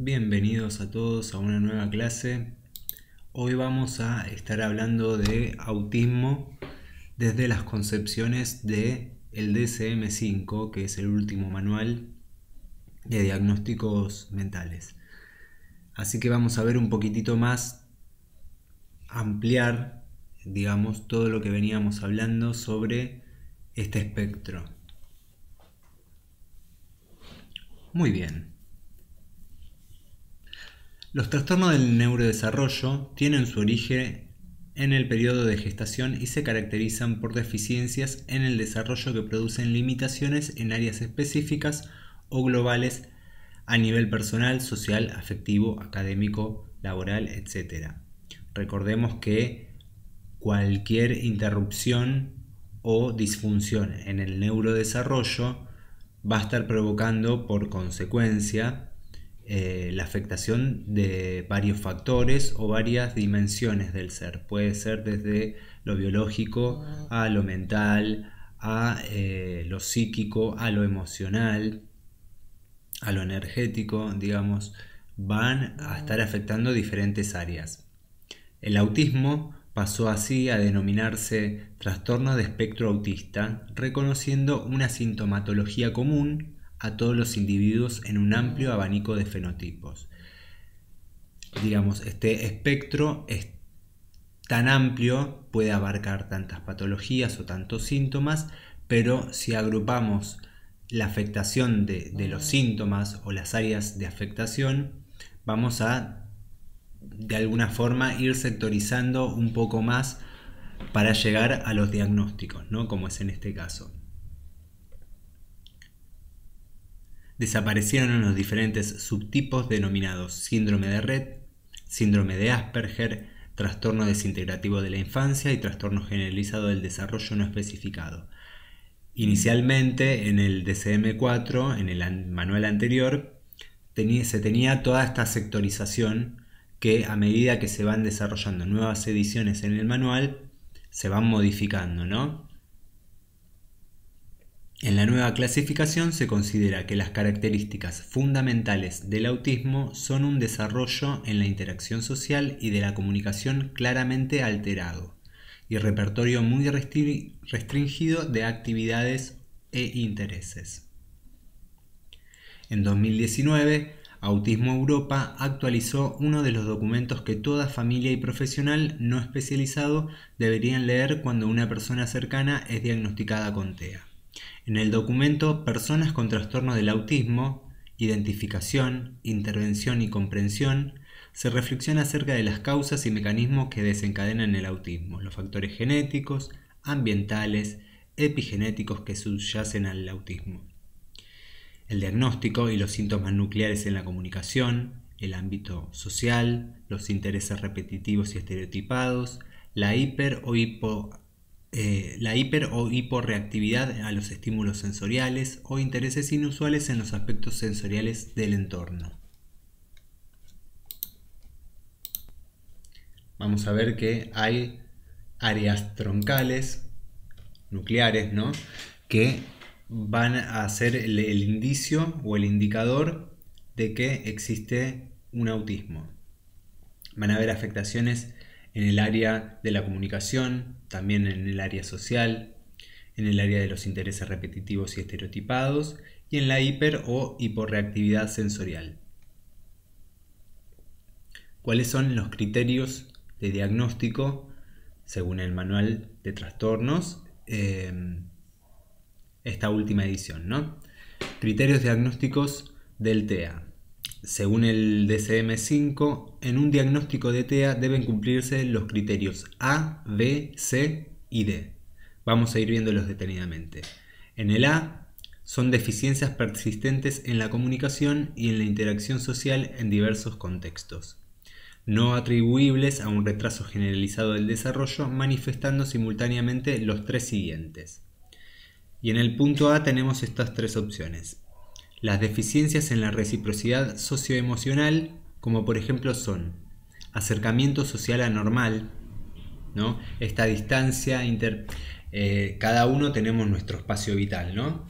Bienvenidos a todos a una nueva clase. Hoy vamos a estar hablando de autismo desde las concepciones del DSM-5, que es el último manual de diagnósticos mentales. Así que vamos a ver un poquitito más, ampliar, digamos, todo lo que veníamos hablando sobre este espectro. Muy bien. Los trastornos del neurodesarrollo tienen su origen en el periodo de gestación y se caracterizan por deficiencias en el desarrollo que producen limitaciones en áreas específicas o globales a nivel personal, social, afectivo, académico, laboral, etc. Recordemos que cualquier interrupción o disfunción en el neurodesarrollo va a estar provocando por consecuencia la afectación de varios factores o varias dimensiones del ser. Puede ser desde lo biológico a lo mental, a lo psíquico, a lo emocional, a lo energético, digamos, van a estar afectando diferentes áreas. El autismo pasó así a denominarse trastorno de espectro autista, reconociendo una sintomatología común a todos los individuos en un amplio abanico de fenotipos. Digamos, este espectro es tan amplio, puede abarcar tantas patologías o tantos síntomas, pero si agrupamos la afectación de los síntomas o las áreas de afectación, vamos a de alguna forma ir sectorizando un poco más para llegar a los diagnósticos, ¿no? Como es en este caso. Desaparecieron los diferentes subtipos denominados síndrome de Rett, síndrome de Asperger, trastorno desintegrativo de la infancia y trastorno generalizado del desarrollo no especificado. Inicialmente en el DSM-4, en el manual anterior, se tenía toda esta sectorización que a medida que se van desarrollando nuevas ediciones en el manual, se van modificando, ¿no? En la nueva clasificación se considera que las características fundamentales del autismo son un desarrollo en la interacción social y de la comunicación claramente alterado y repertorio muy restringido de actividades e intereses. En 2019, Autismo Europa actualizó uno de los documentos que toda familia y profesional no especializado deberían leer cuando una persona cercana es diagnosticada con TEA. En el documento Personas con trastorno del autismo, identificación, intervención y comprensión, se reflexiona acerca de las causas y mecanismos que desencadenan el autismo, los factores genéticos, ambientales, epigenéticos que subyacen al autismo, el diagnóstico y los síntomas nucleares en la comunicación, el ámbito social, los intereses repetitivos y estereotipados, la hiper o hiporreactividad a los estímulos sensoriales o intereses inusuales en los aspectos sensoriales del entorno. Vamos a ver que hay áreas troncales, nucleares, ¿no?, que van a ser el indicio o el indicador de que existe un autismo. Van a haber afectaciones en el área de la comunicación, también en el área social, en el área de los intereses repetitivos y estereotipados y en la hiper o hiporreactividad sensorial. ¿Cuáles son los criterios de diagnóstico según el manual de trastornos? Esta última edición, ¿no? Criterios diagnósticos del TEA. Según el DSM-5, en un diagnóstico de TEA deben cumplirse los criterios A, B, C y D. Vamos a ir viéndolos detenidamente. En el A son deficiencias persistentes en la comunicación y en la interacción social en diversos contextos, no atribuibles a un retraso generalizado del desarrollo, manifestando simultáneamente los tres siguientes. Y en el punto A tenemos estas tres opciones. Las deficiencias en la reciprocidad socioemocional, como por ejemplo son acercamiento social anormal, ¿no? Esta distancia cada uno tenemos nuestro espacio vital, ¿no?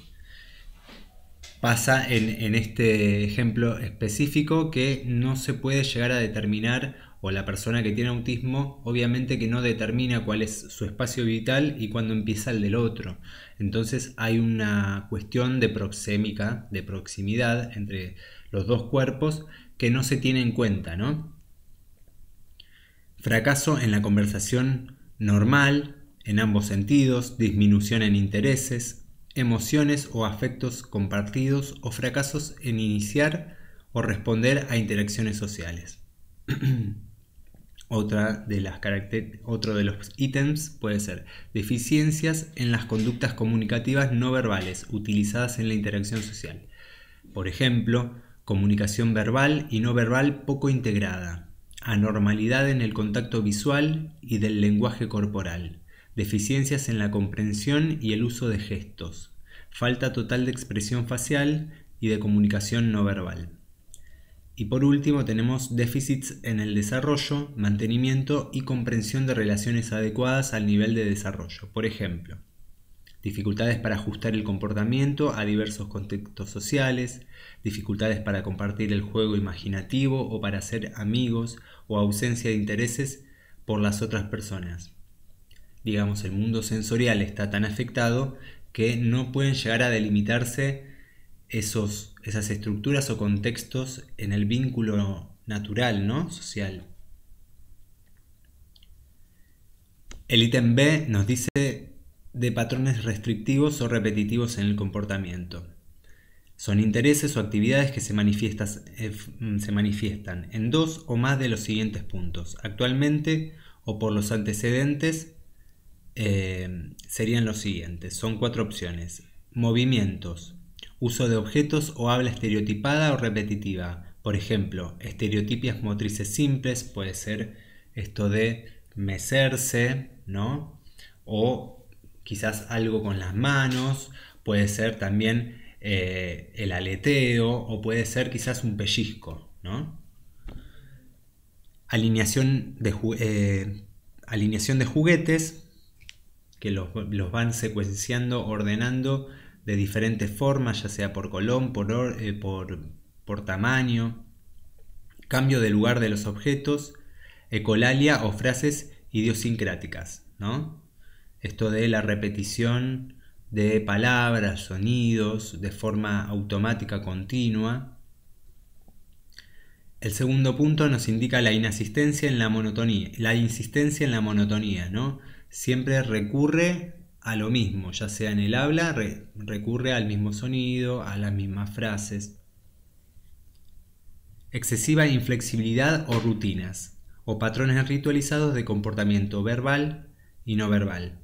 pasa en este ejemplo específico que no se puede llegar a determinar, o la persona que tiene autismo obviamente que no determina cuál es su espacio vital y cuándo empieza el del otro. Entonces hay una cuestión de proxémica, de proximidad entre los dos cuerpos que no se tiene en cuenta, ¿no? Fracaso en la conversación normal, en ambos sentidos, disminución en intereses, emociones o afectos compartidos o fracasos en iniciar o responder a interacciones sociales. Otro de los ítems puede ser deficiencias en las conductas comunicativas no verbales utilizadas en la interacción social. Por ejemplo, comunicación verbal y no verbal poco integrada, anormalidad en el contacto visual y del lenguaje corporal, deficiencias en la comprensión y el uso de gestos, falta total de expresión facial y de comunicación no verbal. Y por último tenemos déficits en el desarrollo, mantenimiento y comprensión de relaciones adecuadas al nivel de desarrollo. Por ejemplo, dificultades para ajustar el comportamiento a diversos contextos sociales, dificultades para compartir el juego imaginativo o para ser amigos o ausencia de intereses por las otras personas. Digamos, el mundo sensorial está tan afectado que no pueden llegar a delimitarse esas estructuras o contextos en el vínculo natural, ¿no? Social. El ítem B nos dice de patrones restrictivos o repetitivos en el comportamiento. Son intereses o actividades que se manifiestan en dos o más de los siguientes puntos. Actualmente o por los antecedentes serían los siguientes. Son 4 opciones. Movimientos, uso de objetos o habla estereotipada o repetitiva. Por ejemplo, estereotipias motrices simples, puede ser esto de mecerse, ¿no? O quizás algo con las manos, puede ser también el aleteo o puede ser quizás un pellizco, ¿no? Alineación de juguetes que los van secuenciando, ordenando de diferentes formas, ya sea por color, por tamaño, cambio de lugar de los objetos, ecolalia o frases idiosincráticas, ¿no? Esto de la repetición de palabras, sonidos, de forma automática continua. El segundo punto nos indica la insistencia en la monotonía, ¿no? Siempre recurre a lo mismo, ya sea en el habla, recurre al mismo sonido, a las mismas frases. Excesiva inflexibilidad o rutinas, o patrones ritualizados de comportamiento verbal y no verbal.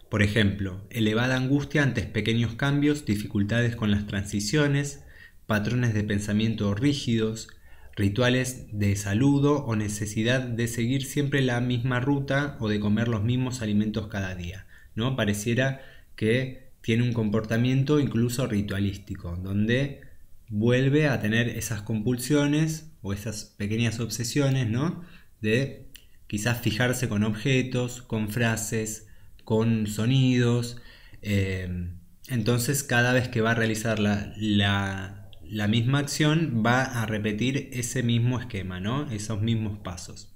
Por ejemplo, elevada angustia ante pequeños cambios, dificultades con las transiciones, patrones de pensamiento rígidos, rituales de saludo o necesidad de seguir siempre la misma ruta o de comer los mismos alimentos cada día, ¿no? Pareciera que tiene un comportamiento incluso ritualístico, donde vuelve a tener esas compulsiones o esas pequeñas obsesiones, ¿no? De quizás fijarse con objetos, con frases, con sonidos. Entonces cada vez que va a realizar la misma acción va a repetir ese mismo esquema, ¿no? Esos mismos pasos.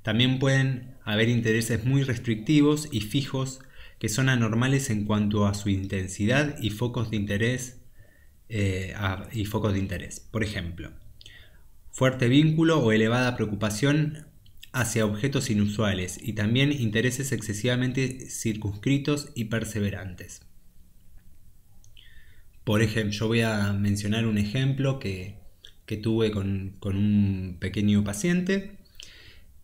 También pueden haber intereses muy restrictivos y fijos que son anormales en cuanto a su intensidad y focos de interés. Por ejemplo, fuerte vínculo o elevada preocupación hacia objetos inusuales y también intereses excesivamente circunscritos y perseverantes. Por ejemplo, yo voy a mencionar un ejemplo que tuve con un pequeño paciente,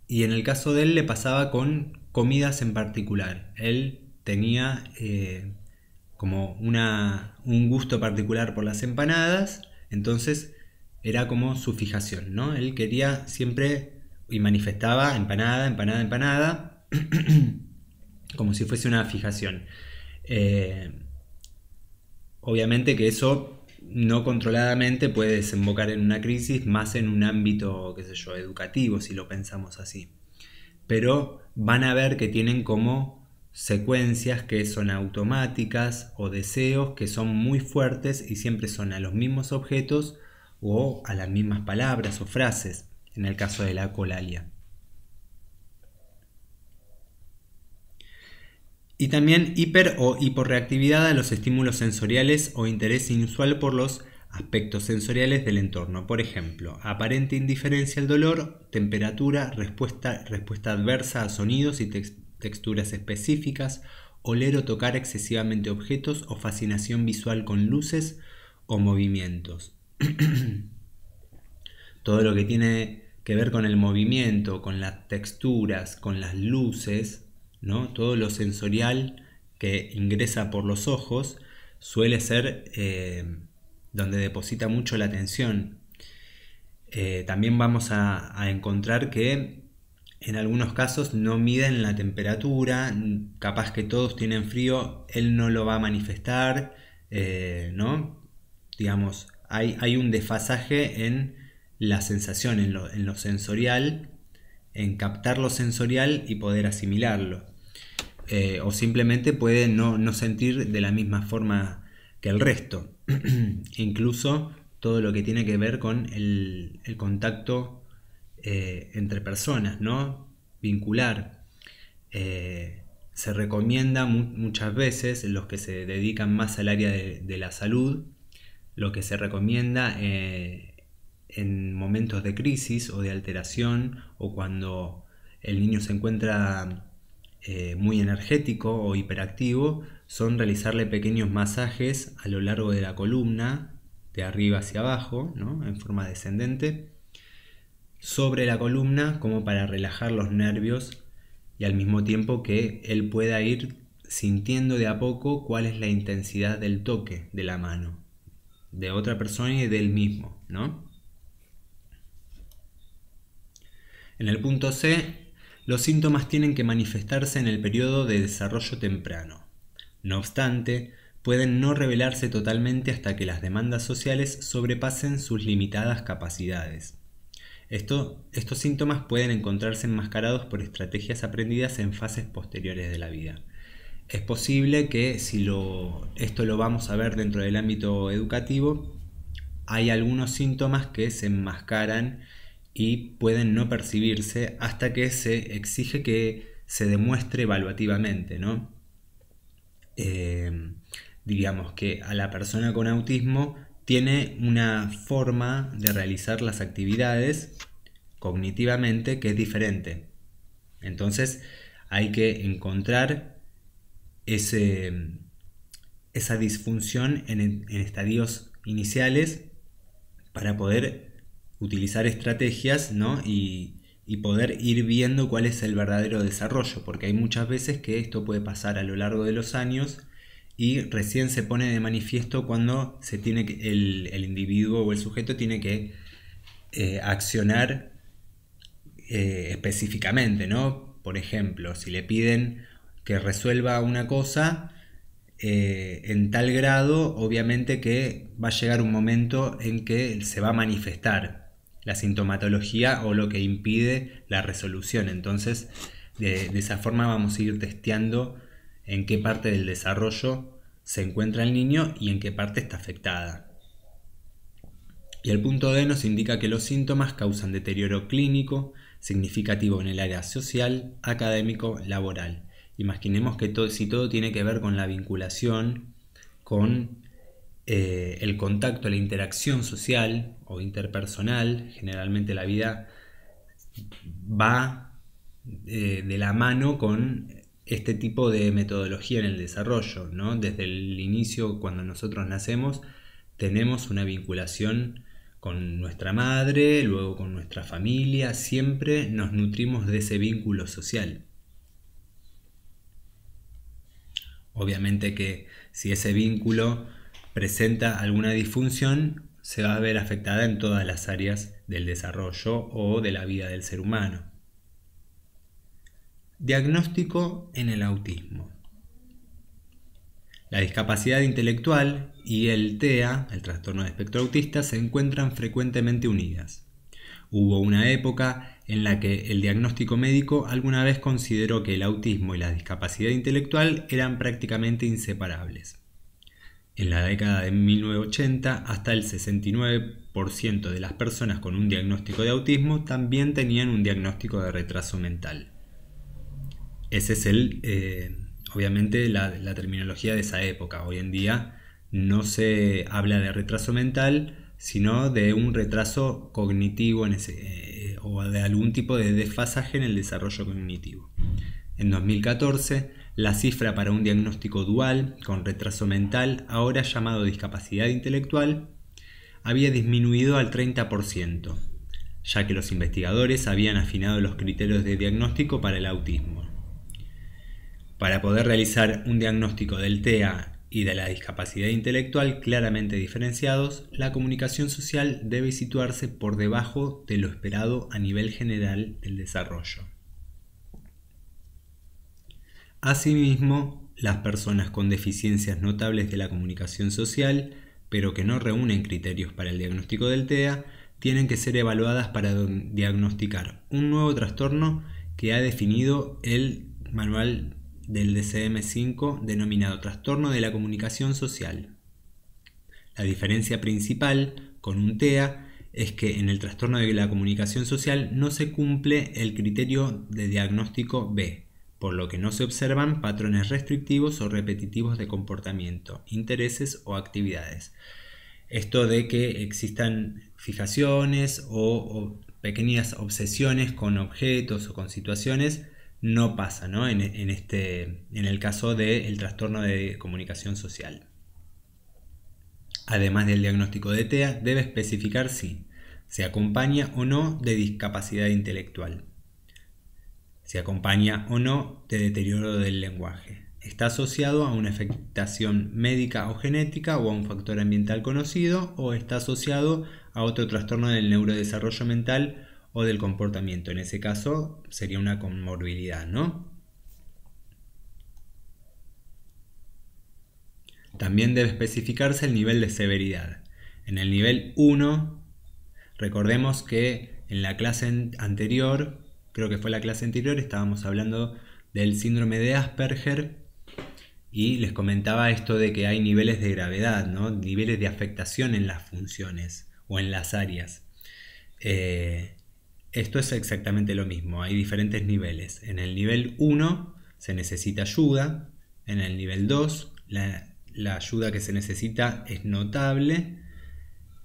y en el caso de él le pasaba con comidas en particular. Él tenía como un gusto particular por las empanadas, entonces era como su fijación, ¿no? Él quería siempre y manifestaba empanada, como si fuese una fijación. Obviamente que eso no controladamente puede desembocar en una crisis, más en un ámbito, qué sé yo, educativo, si lo pensamos así. Pero van a ver que tienen como secuencias que son automáticas o deseos que son muy fuertes y siempre son a los mismos objetos o a las mismas palabras o frases, en el caso de la colalia. Y también hiper o hiporreactividad a los estímulos sensoriales o interés inusual por los aspectos sensoriales del entorno. Por ejemplo, aparente indiferencia al dolor, temperatura, respuesta adversa a sonidos y texturas específicas, oler o tocar excesivamente objetos o fascinación visual con luces o movimientos. Todo lo que tiene que ver con el movimiento, con las texturas, con las luces, ¿no? Todo lo sensorial que ingresa por los ojos suele ser donde deposita mucho la atención. También vamos a encontrar que en algunos casos no miden la temperatura, capaz que todos tienen frío, él no lo va a manifestar, ¿no? Digamos, hay un desfasaje en la sensación, en lo sensorial, en captar lo sensorial y poder asimilarlo. O simplemente puede no sentir de la misma forma que el resto. Incluso todo lo que tiene que ver con el contacto entre personas, ¿no? Vincular. Se recomienda muchas veces, los que se dedican más al área de la salud, lo que se recomienda en momentos de crisis o de alteración, o cuando el niño se encuentra muy energético o hiperactivo, son realizarle pequeños masajes a lo largo de la columna, de arriba hacia abajo, ¿no? En forma descendente, sobre la columna, como para relajar los nervios y al mismo tiempo que él pueda ir sintiendo de a poco cuál es la intensidad del toque de la mano de otra persona y de él mismo, ¿no? En el punto C, los síntomas tienen que manifestarse en el periodo de desarrollo temprano. No obstante, pueden no revelarse totalmente hasta que las demandas sociales sobrepasen sus limitadas capacidades. Estos síntomas pueden encontrarse enmascarados por estrategias aprendidas en fases posteriores de la vida. Es posible que esto lo vamos a ver dentro del ámbito educativo, hay algunos síntomas que se enmascaran y pueden no percibirse hasta que se exige que se demuestre evaluativamente, ¿no? Digamos que a la persona con autismo tiene una forma de realizar las actividades cognitivamente que es diferente. Entonces hay que encontrar esa disfunción en estadios iniciales para poder utilizar estrategias, ¿no? y poder ir viendo cuál es el verdadero desarrollo, porque hay muchas veces que esto puede pasar a lo largo de los años y recién se pone de manifiesto cuando el individuo o el sujeto tiene que accionar específicamente, ¿no? Por ejemplo, si le piden que resuelva una cosa en tal grado, obviamente que va a llegar un momento en que se va a manifestar la sintomatología o lo que impide la resolución. Entonces, de esa forma vamos a ir testeando en qué parte del desarrollo se encuentra el niño y en qué parte está afectada. Y el punto D nos indica que los síntomas causan deterioro clínico significativo en el área social, académico, laboral. Imaginemos que si todo tiene que ver con la vinculación, con el contacto, la interacción social o interpersonal, generalmente la vida va de la mano con este tipo de metodología en el desarrollo, ¿no? Desde el inicio, cuando nosotros nacemos, tenemos una vinculación con nuestra madre, luego con nuestra familia, siempre nos nutrimos de ese vínculo social. Obviamente que si ese vínculo presenta alguna disfunción, se va a ver afectada en todas las áreas del desarrollo o de la vida del ser humano. Diagnóstico en el autismo. La discapacidad intelectual y el TEA, el trastorno de espectro autista, se encuentran frecuentemente unidas. Hubo una época en la que el diagnóstico médico alguna vez consideró que el autismo y la discapacidad intelectual eran prácticamente inseparables. En la década de 1980, hasta el 69% de las personas con un diagnóstico de autismo también tenían un diagnóstico de retraso mental. Ese es obviamente la terminología de esa época. Hoy en día no se habla de retraso mental, sino de un retraso cognitivo o de algún tipo de desfasaje en el desarrollo cognitivo. En 2014, la cifra para un diagnóstico dual con retraso mental, ahora llamado discapacidad intelectual, había disminuido al 30%, ya que los investigadores habían afinado los criterios de diagnóstico para el autismo. Para poder realizar un diagnóstico del TEA y de la discapacidad intelectual claramente diferenciados, la comunicación social debe situarse por debajo de lo esperado a nivel general del desarrollo. Asimismo, las personas con deficiencias notables de la comunicación social, pero que no reúnen criterios para el diagnóstico del TEA, tienen que ser evaluadas para diagnosticar un nuevo trastorno que ha definido el manual del DSM-5 denominado trastorno de la comunicación social. La diferencia principal con un TEA es que en el trastorno de la comunicación social no se cumple el criterio de diagnóstico B, por lo que no se observan patrones restrictivos o repetitivos de comportamiento, intereses o actividades. Esto de que existan fijaciones o pequeñas obsesiones con objetos o con situaciones no pasa, ¿no? En el caso del trastorno de comunicación social. Además del diagnóstico de TEA, debe especificar si se acompaña o no de discapacidad intelectual, se acompaña o no de deterioro del lenguaje, está asociado a una afectación médica o genética o a un factor ambiental conocido, o está asociado a otro trastorno del neurodesarrollo mental o del comportamiento. En ese caso sería una comorbilidad, ¿no? También debe especificarse el nivel de severidad. En el nivel 1, recordemos que en la clase anterior, creo que fue la clase anterior, estábamos hablando del síndrome de Asperger y les comentaba esto de que hay niveles de gravedad, ¿no? Niveles de afectación en las funciones o en las áreas. Esto es exactamente lo mismo, hay diferentes niveles. En el nivel 1 se necesita ayuda, en el nivel 2 la ayuda que se necesita es notable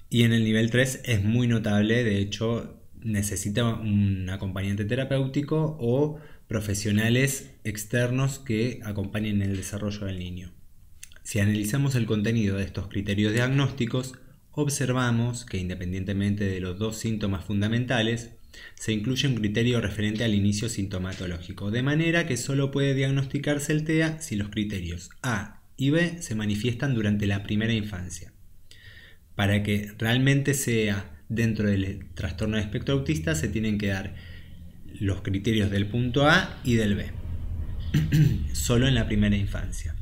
y en el nivel 3 es muy notable, de hecho necesita un acompañante terapéutico o profesionales externos que acompañen el desarrollo del niño. Si analizamos el contenido de estos criterios diagnósticos, observamos que independientemente de los dos síntomas fundamentales, se incluye un criterio referente al inicio sintomatológico, de manera que solo puede diagnosticarse el TEA si los criterios A y B se manifiestan durante la primera infancia. Para que realmente sea dentro del trastorno de espectro autista, se tienen que dar los criterios del punto A y del B, solo en la primera infancia.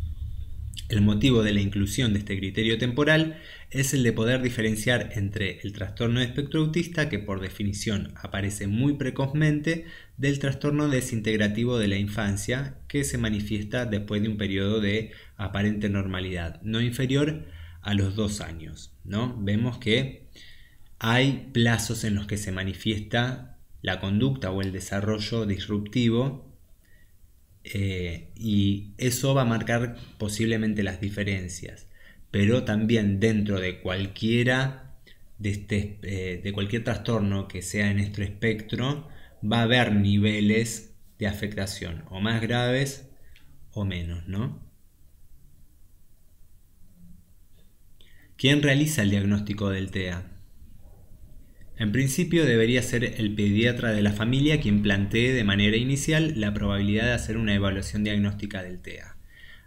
El motivo de la inclusión de este criterio temporal es el de poder diferenciar entre el trastorno de espectro autista, que por definición aparece muy precozmente, del trastorno desintegrativo de la infancia, que se manifiesta después de un periodo de aparente normalidad, no inferior a los 2 años, ¿no? Vemos que hay plazos en los que se manifiesta la conducta o el desarrollo disruptivo, y eso va a marcar posiblemente las diferencias, pero también dentro de cualquiera de cualquier trastorno que sea en este espectro va a haber niveles de afectación o más graves o menos, ¿no? ¿Quién realiza el diagnóstico del TEA? En principio debería ser el pediatra de la familia quien plantee de manera inicial la probabilidad de hacer una evaluación diagnóstica del TEA.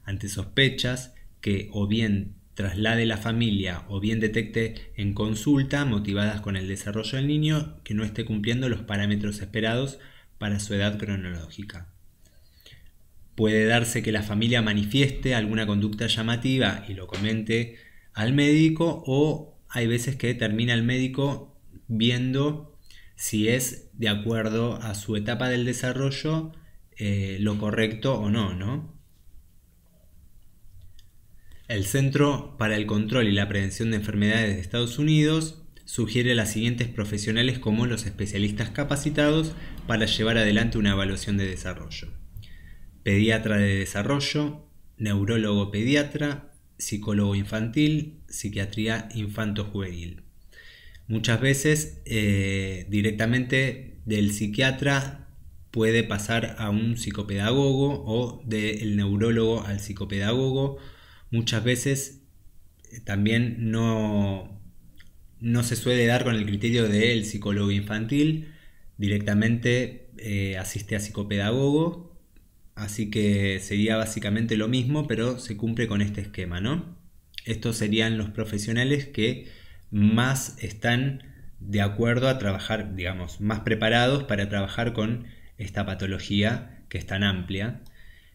Ante sospechas que o bien traslade la familia o bien detecte en consulta motivadas con el desarrollo del niño que no esté cumpliendo los parámetros esperados para su edad cronológica. Puede darse que la familia manifieste alguna conducta llamativa y lo comente al médico, o hay veces que termina el médico viendo si es de acuerdo a su etapa del desarrollo lo correcto o no, ¿no? El Centro para el Control y la Prevención de Enfermedades de Estados Unidos sugiere a las siguientes profesionales como los especialistas capacitados para llevar adelante una evaluación de desarrollo: pediatra de desarrollo, neurólogo pediatra, psicólogo infantil, psiquiatría infanto-juvenil. Muchas veces directamente del psiquiatra puede pasar a un psicopedagogo o del neurólogo al psicopedagogo. Muchas veces también no se suele dar con el criterio del psicólogo infantil, directamente asiste a psicopedagogo, así que sería básicamente lo mismo, pero se cumple con este esquema, ¿no? Estos serían los profesionales que más están de acuerdo a trabajar, digamos, más preparados para trabajar con esta patología que es tan amplia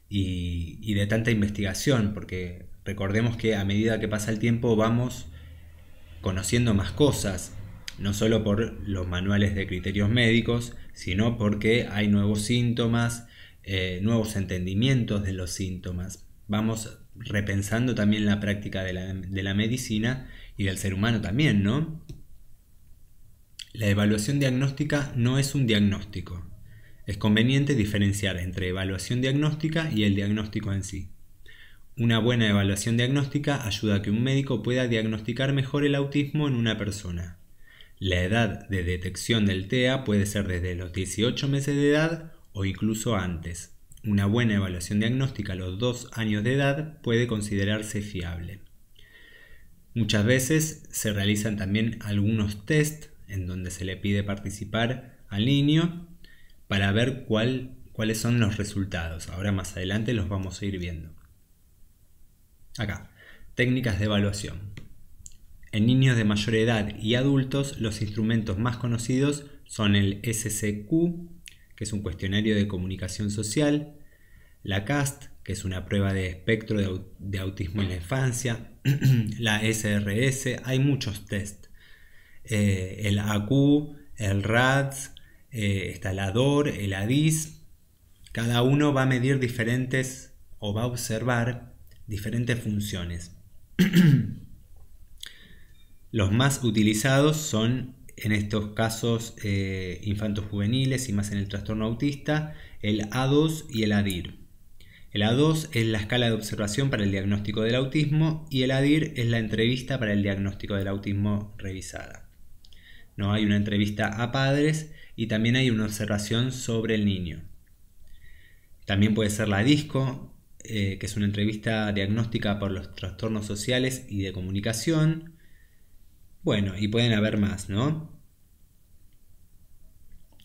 y de tanta investigación, porque recordemos que a medida que pasa el tiempo vamos conociendo más cosas, no solo por los manuales de criterios médicos, sino porque hay nuevos síntomas, nuevos entendimientos de los síntomas. Vamos repensando también la práctica de la medicina y del ser humano también, ¿no? La evaluación diagnóstica no es un diagnóstico. Es conveniente diferenciar entre evaluación diagnóstica y el diagnóstico en sí. Una buena evaluación diagnóstica ayuda a que un médico pueda diagnosticar mejor el autismo en una persona. La edad de detección del TEA puede ser desde los 18 meses de edad o incluso antes. Una buena evaluación diagnóstica a los 2 años de edad puede considerarse fiable. Muchas veces se realizan también algunos test en donde se le pide participar al niño para ver cuáles son los resultados. Ahora más adelante los vamos a ir viendo. Acá, técnicas de evaluación. En niños de mayor edad y adultos, los instrumentos más conocidos son el SCQ, que es un cuestionario de comunicación social, la CAST, que es una prueba de espectro de autismo en la infancia, la SRS, hay muchos test, el AQ, el RADS, está el ADOR, el ADIS. Cada uno va a medir diferentes o va a observar diferentes funciones. Los más utilizados son en estos casos infantos juveniles y más en el trastorno autista, el A2 y el ADIR. El A2 es la escala de observación para el diagnóstico del autismo y el ADIR es la entrevista para el diagnóstico del autismo revisada. No hay una entrevista a padres y también hay una observación sobre el niño. También puede ser la DISCO, que es una entrevista diagnóstica por los trastornos sociales y de comunicación. Bueno, y pueden haber más, ¿no?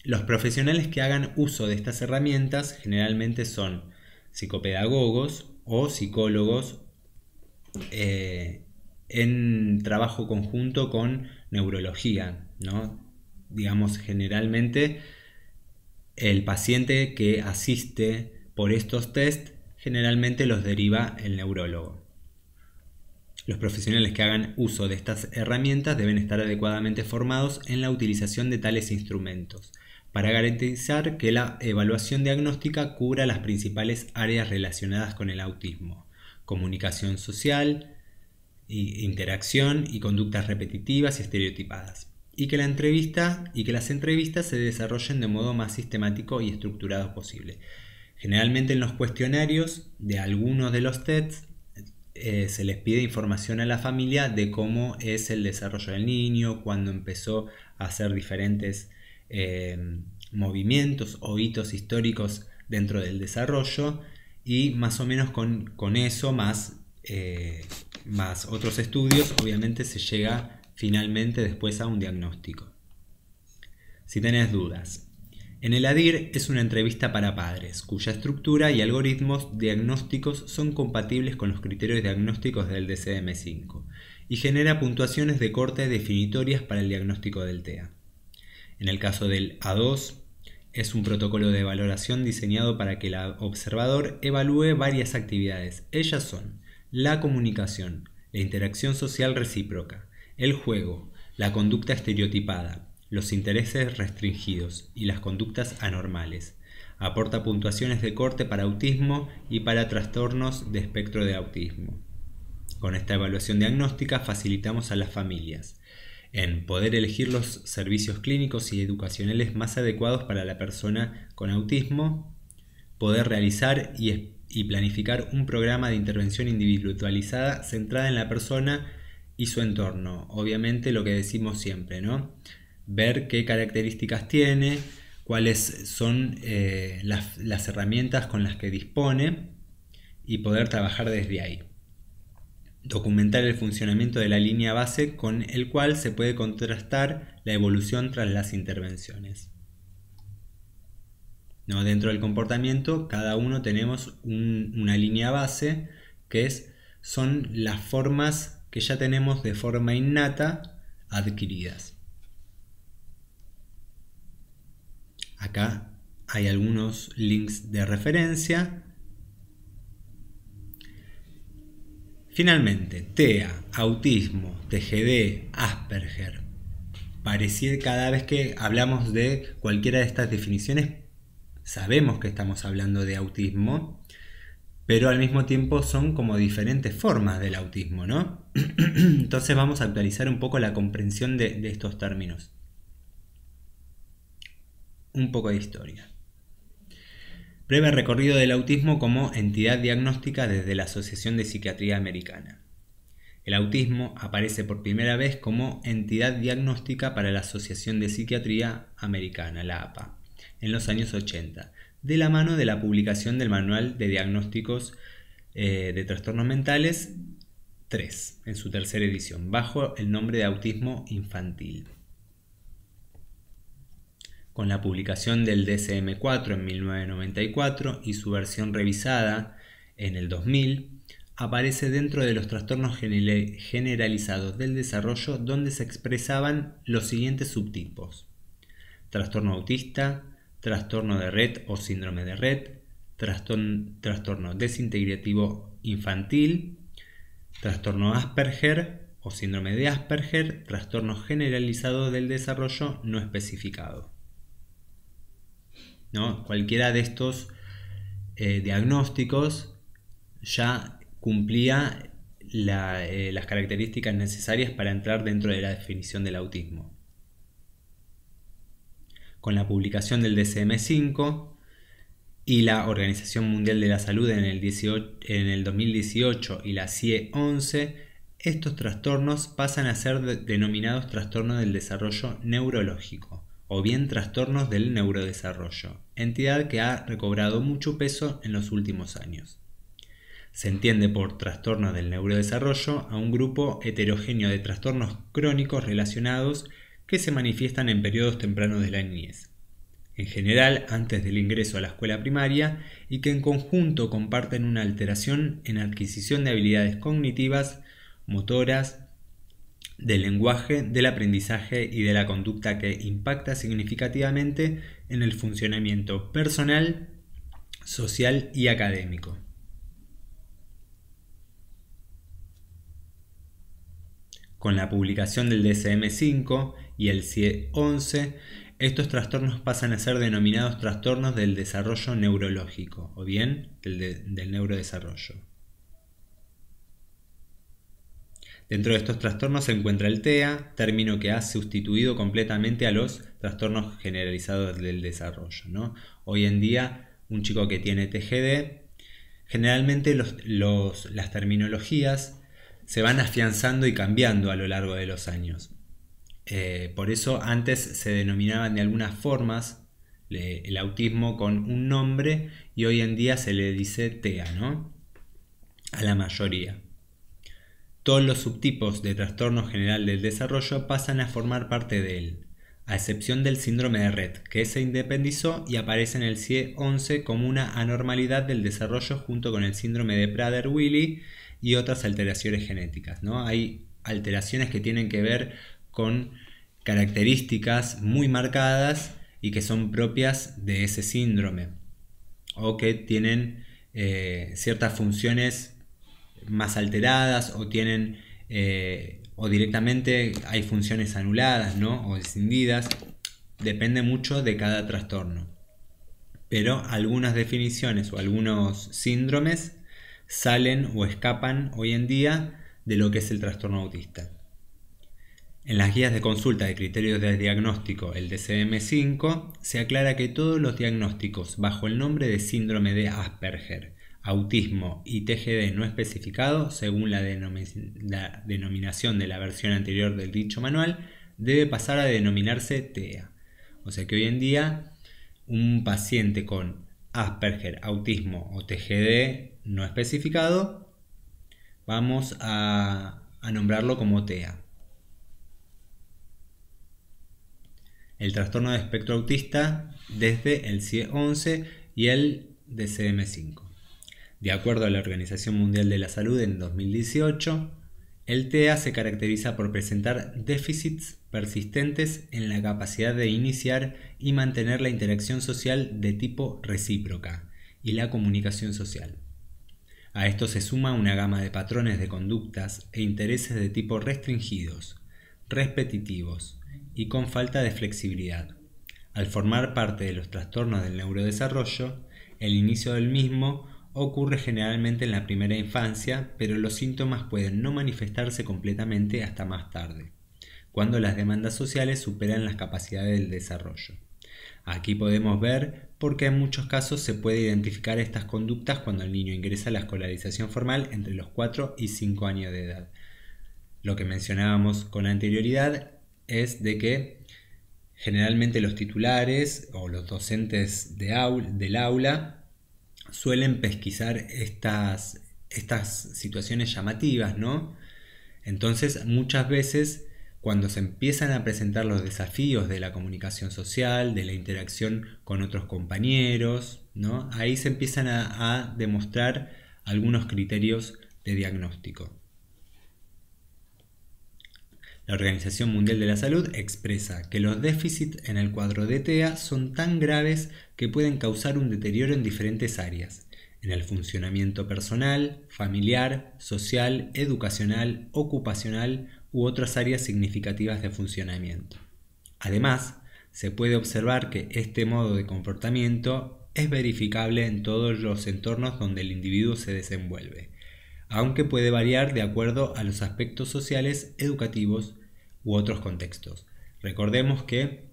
Los profesionales que hagan uso de estas herramientas generalmente son psicopedagogos o psicólogos en trabajo conjunto con neurología, ¿no? Digamos, generalmente el paciente que asiste por estos test generalmente los deriva el neurólogo. Los profesionales que hagan uso de estas herramientas deben estar adecuadamente formados en la utilización de tales instrumentos para garantizar que la evaluación diagnóstica cubra las principales áreas relacionadas con el autismo: comunicación social, interacción y conductas repetitivas y estereotipadas, y que las entrevistas se desarrollen de modo más sistemático y estructurado posible. Generalmente en los cuestionarios de algunos de los tests se les pide información a la familia de cómo es el desarrollo del niño, cuándo empezó a hacer diferentes movimientos o hitos históricos dentro del desarrollo, y más o menos con eso más otros estudios obviamente se llega finalmente después a un diagnóstico. Si tenés dudas, en el ADIR es una entrevista para padres, cuya estructura y algoritmos diagnósticos son compatibles con los criterios diagnósticos del DSM-5 y genera puntuaciones de corte definitorias para el diagnóstico del TEA. En el caso del A2, es un protocolo de valoración diseñado para que el observador evalúe varias actividades. Ellas son la comunicación, la interacción social recíproca, el juego, la conducta estereotipada, los intereses restringidos y las conductas anormales. Aporta puntuaciones de corte para autismo y para trastornos de espectro de autismo. Con esta evaluación diagnóstica facilitamos a las familias en poder elegir los servicios clínicos y educacionales más adecuados para la persona con autismo, poder realizar y planificar un programa de intervención individualizada centrada en la persona y su entorno. Obviamente lo que decimos siempre, ¿no? Ver qué características tiene, cuáles son las herramientas con las que dispone y poder trabajar desde ahí. Documentar el funcionamiento de la línea base con el cual se puede contrastar la evolución tras las intervenciones. ¿No? Dentro del comportamiento, cada uno tenemos una línea base que son las formas que ya tenemos de forma innata adquiridas. Acá hay algunos links de referencia. Finalmente, TEA, autismo, TGD, Asperger. Pareciera cada vez que hablamos de cualquiera de estas definiciones, sabemos que estamos hablando de autismo, pero al mismo tiempo son como diferentes formas del autismo, ¿no? Entonces vamos a actualizar un poco la comprensión de estos términos. Un poco de historia. Breve recorrido del autismo como entidad diagnóstica desde la Asociación de Psiquiatría Americana. El autismo aparece por primera vez como entidad diagnóstica para la Asociación de Psiquiatría Americana, la APA, en los años 80, de la mano de la publicación del Manual de Diagnósticos de Trastornos Mentales 3, en su tercera edición, bajo el nombre de autismo infantil. Con la publicación del DSM-4 en 1994 y su versión revisada en el 2000, aparece dentro de los trastornos generalizados del desarrollo, donde se expresaban los siguientes subtipos: trastorno autista, trastorno de Rett o síndrome de Rett, trastorno desintegrativo infantil, trastorno Asperger o síndrome de Asperger, trastorno generalizado del desarrollo no especificado. ¿No? Cualquiera de estos diagnósticos ya cumplía las características necesarias para entrar dentro de la definición del autismo. Con la publicación del DSM-5 y la Organización Mundial de la Salud en el 2018 y la CIE-11, estos trastornos pasan a ser denominados trastornos del desarrollo neurológico o bien trastornos del neurodesarrollo, entidad que ha recobrado mucho peso en los últimos años. Se entiende por trastorno del neurodesarrollo a un grupo heterogéneo de trastornos crónicos relacionados que se manifiestan en periodos tempranos de la niñez, en general antes del ingreso a la escuela primaria, y que en conjunto comparten una alteración en adquisición de habilidades cognitivas, motoras, del lenguaje, del aprendizaje y de la conducta que impacta significativamente en el funcionamiento personal, social y académico. Con la publicación del DSM-5 y el CIE-11, estos trastornos pasan a ser denominados trastornos del desarrollo neurológico, o bien del neurodesarrollo. Dentro de estos trastornos se encuentra el TEA, término que ha sustituido completamente a los trastornos generalizados del desarrollo, ¿no? Hoy en día, un chico que tiene TGD, generalmente las terminologías se van afianzando y cambiando a lo largo de los años. Por eso antes se denominaban de algunas formas el autismo con un nombre y hoy en día se le dice TEA, ¿no? A la mayoría. Todos los subtipos de trastorno general del desarrollo pasan a formar parte de él, a excepción del síndrome de Rett, que se independizó y aparece en el CIE-11 como una anormalidad del desarrollo junto con el síndrome de Prader-Willi y otras alteraciones genéticas, ¿no? Hay alteraciones que tienen que ver con características muy marcadas y que son propias de ese síndrome, o que tienen ciertas funciones más alteradas o tienen o directamente hay funciones anuladas, ¿no? O escindidas. Depende mucho de cada trastorno. Pero algunas definiciones o algunos síndromes salen o escapan hoy en día de lo que es el trastorno autista. En las guías de consulta de criterios de diagnóstico, el DSM-5, se aclara que todos los diagnósticos bajo el nombre de síndrome de Asperger, autismo y TGD no especificado, según la denominación de la versión anterior del dicho manual, debe pasar a denominarse TEA. O sea que hoy en día un paciente con Asperger, autismo o TGD no especificado, vamos a nombrarlo como TEA. El trastorno de espectro autista desde el CIE-11 y el DSM-5. De acuerdo a la Organización Mundial de la Salud en 2018, el TEA se caracteriza por presentar déficits persistentes en la capacidad de iniciar y mantener la interacción social de tipo recíproca y la comunicación social. A esto se suma una gama de patrones de conductas e intereses de tipo restringidos, repetitivos y con falta de flexibilidad. Al formar parte de los trastornos del neurodesarrollo, el inicio del mismo ocurre generalmente en la primera infancia, pero los síntomas pueden no manifestarse completamente hasta más tarde, cuando las demandas sociales superan las capacidades del desarrollo. Aquí podemos ver por qué en muchos casos se puede identificar estas conductas cuando el niño ingresa a la escolarización formal entre los 4 y 5 años de edad. Lo que mencionábamos con anterioridad es de que generalmente los titulares o los docentes del aula suelen pesquisar estas situaciones llamativas, ¿no? Entonces, muchas veces, cuando se empiezan a presentar los desafíos de la comunicación social, de la interacción con otros compañeros, ¿no? Ahí se empiezan a demostrar algunos criterios de diagnóstico. La Organización Mundial de la Salud expresa que los déficits en el cuadro de TEA son tan graves que pueden causar un deterioro en diferentes áreas, en el funcionamiento personal, familiar, social, educacional, ocupacional u otras áreas significativas de funcionamiento. Además, se puede observar que este modo de comportamiento es verificable en todos los entornos donde el individuo se desenvuelve, aunque puede variar de acuerdo a los aspectos sociales, educativos u otros contextos. Recordemos que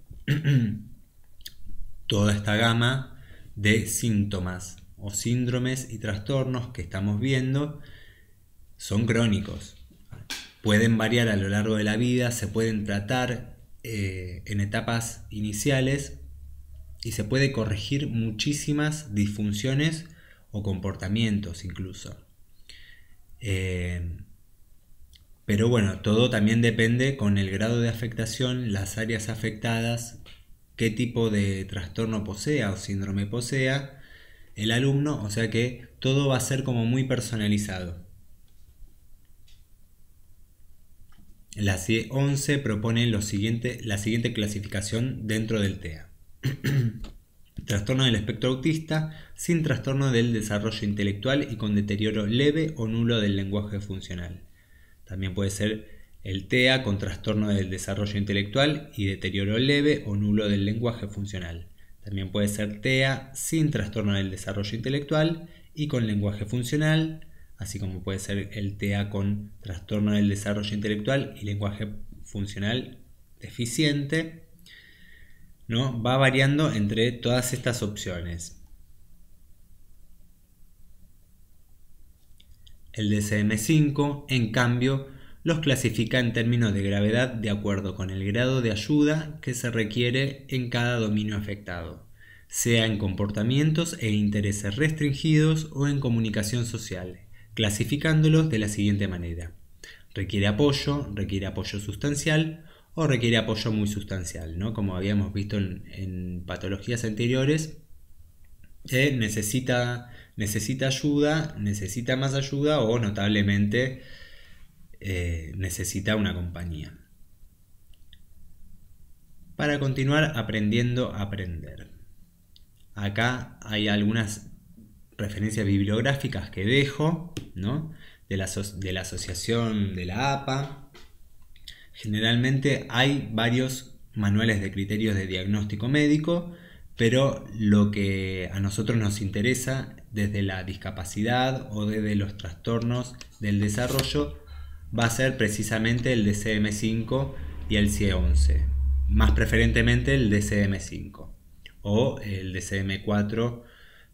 toda esta gama de síntomas o síndromes y trastornos que estamos viendo son crónicos. Pueden variar a lo largo de la vida, se pueden tratar en etapas iniciales y se puede corregir muchísimas disfunciones o comportamientos incluso. Pero bueno, todo también depende con el grado de afectación, las áreas afectadas, qué tipo de trastorno posea o síndrome posea el alumno, o sea que todo va a ser como muy personalizado. La CIE 11 propone la siguiente clasificación dentro del TEA. Trastorno del espectro autista sin trastorno del desarrollo intelectual y con deterioro leve o nulo del lenguaje funcional. También puede ser el TEA con trastorno del desarrollo intelectual y deterioro leve o nulo del lenguaje funcional. También puede ser TEA sin trastorno del desarrollo intelectual y con lenguaje funcional, así como puede ser el TEA con trastorno del desarrollo intelectual y lenguaje funcional deficiente, ¿no? Va variando entre todas estas opciones. El DSM-5, en cambio, los clasifica en términos de gravedad de acuerdo con el grado de ayuda que se requiere en cada dominio afectado, sea en comportamientos e intereses restringidos o en comunicación social, clasificándolos de la siguiente manera: requiere apoyo sustancial o requiere apoyo muy sustancial, ¿no? Como habíamos visto en patologías anteriores, necesita ayuda, necesita más ayuda o notablemente necesita una compañía. Para continuar aprendiendo a aprender. Acá hay algunas referencias bibliográficas que dejo, ¿no? de la asociación de la APA, Generalmente hay varios manuales de criterios de diagnóstico médico, pero lo que a nosotros nos interesa desde la discapacidad o desde los trastornos del desarrollo va a ser precisamente el DCM5 y el CIE-11, más preferentemente el DCM5 o el DCM4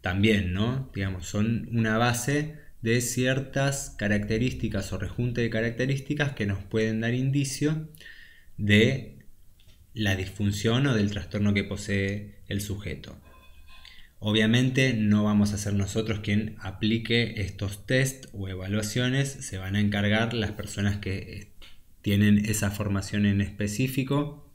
también, ¿no? Digamos, son una base de ciertas características o rejunte de características que nos pueden dar indicio de la disfunción o del trastorno que posee el sujeto. Obviamente no vamos a ser nosotros quien aplique estos test o evaluaciones, se van a encargar las personas que tienen esa formación en específico,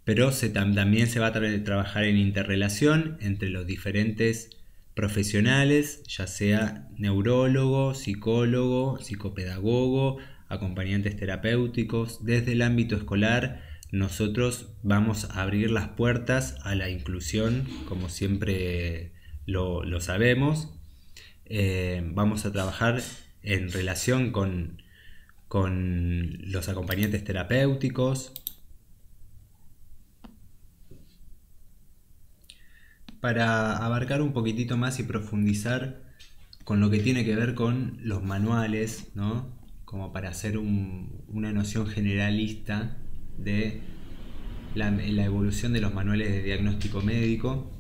pero también se va a trabajar en interrelación entre los diferentes profesionales, ya sea neurólogo, psicólogo, psicopedagogo, acompañantes terapéuticos. Desde el ámbito escolar nosotros vamos a abrir las puertas a la inclusión, como siempre lo sabemos. Vamos a trabajar en relación con los acompañantes terapéuticos, para abarcar un poquitito más y profundizar con lo que tiene que ver con los manuales, ¿no? Como para hacer una noción generalista de la evolución de los manuales de diagnóstico médico.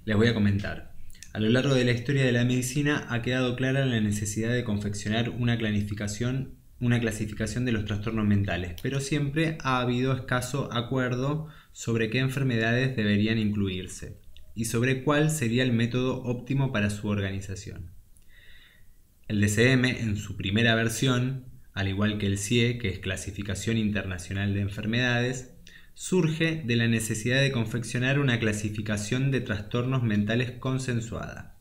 Les voy a comentar. A lo largo de la historia de la medicina ha quedado clara la necesidad de confeccionar una clasificación de los trastornos mentales, pero siempre ha habido escaso acuerdo sobre qué enfermedades deberían incluirse y sobre cuál sería el método óptimo para su organización. El DCM, en su primera versión, al igual que el CIE, que es Clasificación Internacional de Enfermedades, surge de la necesidad de confeccionar una clasificación de trastornos mentales consensuada.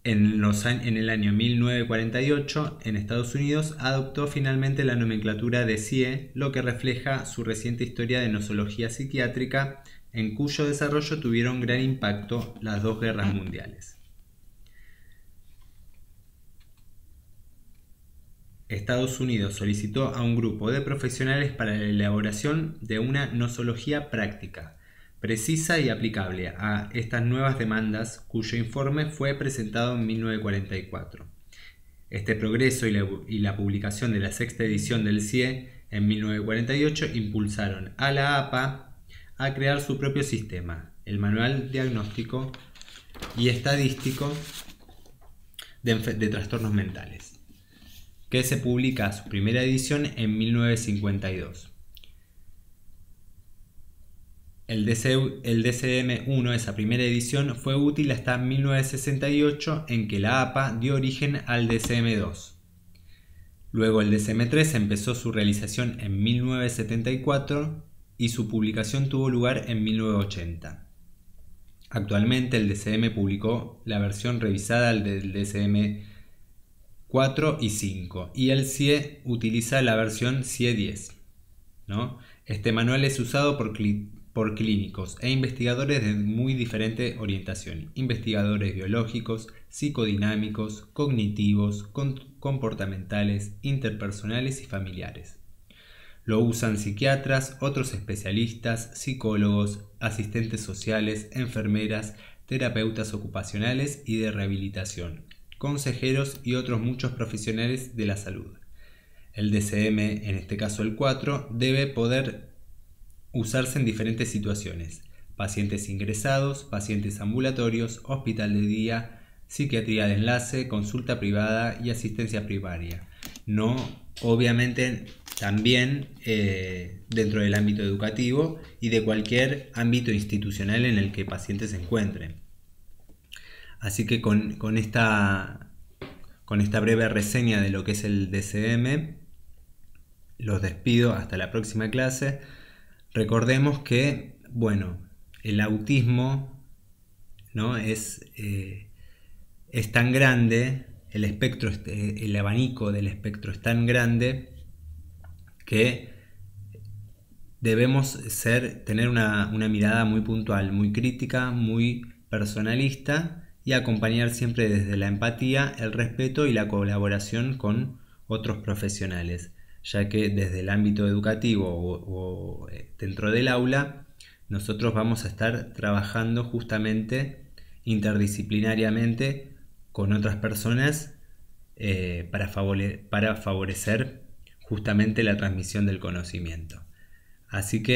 En el año 1948, en Estados Unidos, adoptó finalmente la nomenclatura de CIE, lo que refleja su reciente historia de nosología psiquiátrica, en cuyo desarrollo tuvieron gran impacto las dos guerras mundiales. Estados Unidos solicitó a un grupo de profesionales para la elaboración de una nosología práctica, precisa y aplicable a estas nuevas demandas, cuyo informe fue presentado en 1944. Este progreso y la publicación de la sexta edición del CIE en 1948 impulsaron a la APA a crear su propio sistema, el Manual Diagnóstico y Estadístico de Trastornos Mentales, que se publica su primera edición en 1952. El DCM-1, esa primera edición, fue útil hasta 1968, en que la APA dio origen al DCM-2. Luego el DCM-3 empezó su realización en 1974 y su publicación tuvo lugar en 1980. Actualmente el DCM publicó la versión revisada del DCM 4 y 5 y el CIE utiliza la versión CIE 10, ¿no? Este manual es usado por clínicos e investigadores de muy diferente orientación, investigadores biológicos, psicodinámicos, cognitivos, comportamentales, interpersonales y familiares. Lo usan psiquiatras, otros especialistas, psicólogos, asistentes sociales, enfermeras, terapeutas ocupacionales y de rehabilitación, consejeros y otros muchos profesionales de la salud. El DCM, en este caso el 4, debe poder usarse en diferentes situaciones: pacientes ingresados, pacientes ambulatorios, hospital de día, psiquiatría de enlace, consulta privada y asistencia primaria. No, obviamente, también dentro del ámbito educativo y de cualquier ámbito institucional en el que pacientes se encuentren. Así que con esta breve reseña de lo que es el DCM, los despido hasta la próxima clase. Recordemos que, bueno, el autismo, ¿no? es tan grande, el abanico del espectro es tan grande que debemos tener una mirada muy puntual, muy crítica, muy personalista y acompañar siempre desde la empatía, el respeto y la colaboración con otros profesionales. ya que desde el ámbito educativo o dentro del aula, nosotros vamos a estar trabajando justamente interdisciplinariamente con otras personas para favorecer justamente la transmisión del conocimiento. Así que